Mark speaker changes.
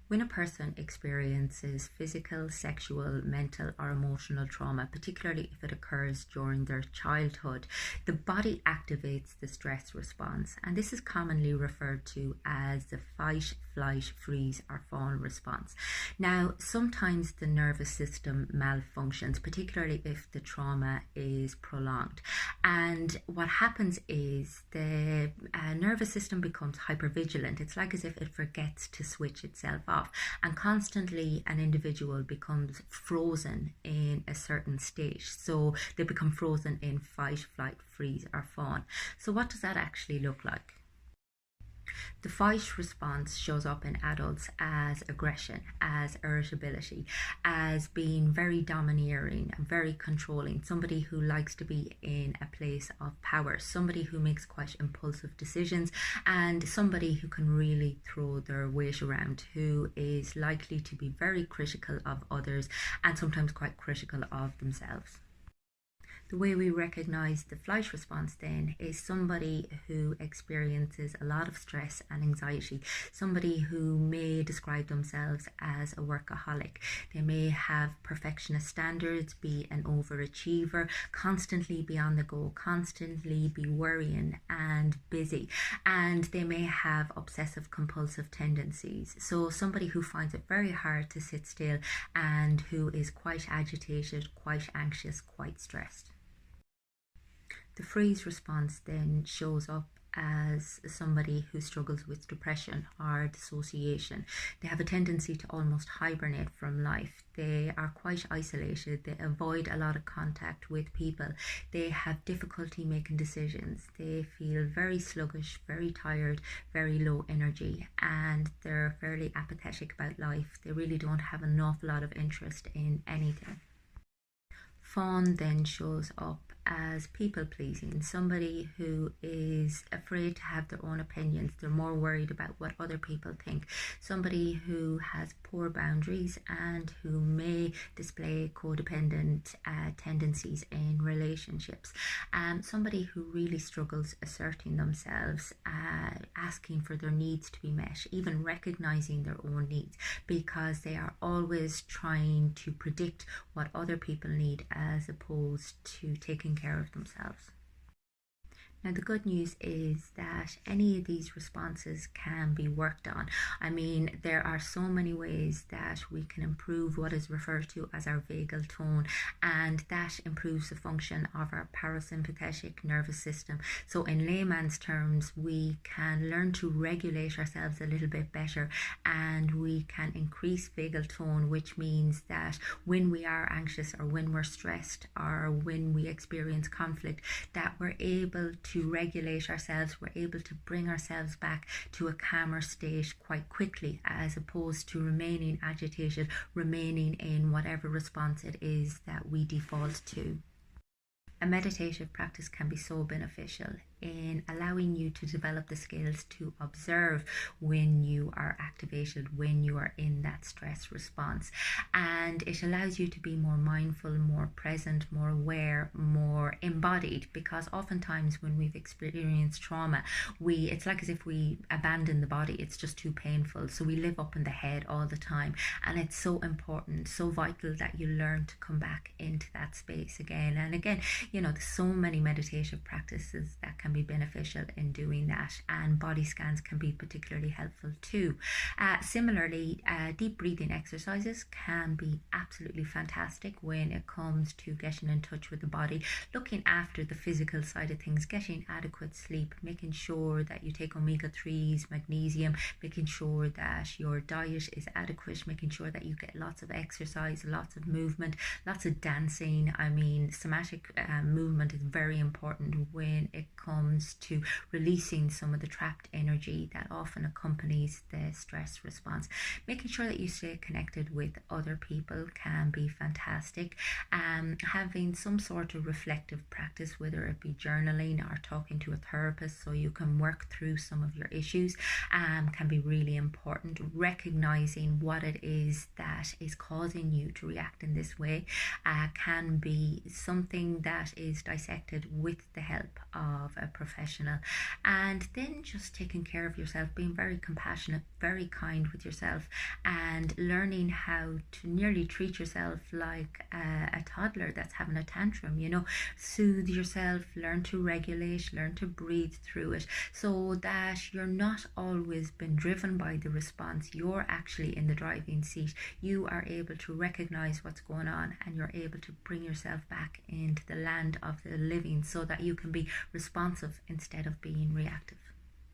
Speaker 1: When a person experiences physical, sexual, mental, or emotional trauma, particularly if it occurs during their childhood, the body activates the stress response, and this is commonly referred to as the fight, flight, freeze, or fawn response. Now, sometimes the nervous system malfunctions, particularly if the trauma is prolonged, and what happens is the nervous system becomes hypervigilant. It's like as if it forgets to switch itself off, and constantly an individual becomes frozen in a certain state. So they become frozen in fight, flight, freeze, or fawn. So what does that actually look like? The fight response shows up in adults as aggression, as irritability, as being very domineering and very controlling, somebody who likes to be in a place of power, somebody who makes quite impulsive decisions, and somebody who can really throw their weight around, who is likely to be very critical of others and sometimes quite critical of themselves. The way we recognize the flight response then is somebody who experiences a lot of stress and anxiety, somebody who may describe themselves as a workaholic. They may have perfectionist standards, be an overachiever, constantly be on the go, constantly be worrying and busy, and they may have obsessive compulsive tendencies. So somebody who finds it very hard to sit still and who is quite agitated, quite anxious, quite stressed. The freeze response then shows up as somebody who struggles with depression or dissociation. They have a tendency to almost hibernate from life. They are quite isolated. They avoid a lot of contact with people. They have difficulty making decisions. They feel very sluggish, very tired, very low energy, and they're fairly apathetic about life. They really don't have an awful lot of interest in anything. Fawn then shows up as people pleasing, somebody who is afraid to have their own opinions. They're more worried about what other people think, somebody who has poor boundaries and who may display codependent tendencies in relationships, somebody who really struggles asserting themselves, asking for their needs to be met, even recognizing their own needs, because they are always trying to predict what other people need as opposed to taking care of themselves. Now, the good news is that any of these responses can be worked on. I mean, there are so many ways that we can improve what is referred to as our vagal tone, and that improves the function of our parasympathetic nervous system. So in layman's terms, we can learn to regulate ourselves a little bit better, and we can increase vagal tone, which means that when we are anxious or when we're stressed or when we experience conflict, that we're able to regulate ourselves, we're able to bring ourselves back to a calmer state quite quickly, as opposed to remaining agitated, remaining in whatever response it is that we default to. A meditative practice can be so beneficial in allowing you to develop the skills to observe when you are activated, when you are in that stress response. And it allows you to be more mindful, more present, more aware, more embodied, because oftentimes when we've experienced trauma, it's like as if we abandon the body. It's just too painful. So we live up in the head all the time. And it's so important, so vital that you learn to come back into that space again and again. There's so many meditative practices that can be beneficial in doing that, and body scans can be particularly helpful too. Similarly, deep breathing exercises can be absolutely fantastic when it comes to getting in touch with the body, looking after the physical side of things, getting adequate sleep, making sure that you take omega-3s, magnesium, making sure that your diet is adequate, making sure that you get lots of exercise, lots of movement, lots of dancing. I mean, somatic movement is very important when it comes to releasing some of the trapped energy that often accompanies the stress response. Making sure that you stay connected with other people can be fantastic. Having some sort of reflective practice, whether it be journaling or talking to a therapist so you can work through some of your issues, can be really important. Recognizing what it is that is causing you to react in this way can be something that is dissected with the help of a professional. And then just taking care of yourself, being very compassionate, very kind with yourself, and learning how to nearly treat yourself like a toddler that's having a tantrum, you know. Soothe yourself, learn to regulate, learn to breathe through it, so that you're not always been driven by the response. You're actually in the driving seat. You are able to recognize what's going on, and you're able to bring yourself back into the land of the living, so that you can be responsive instead of being reactive.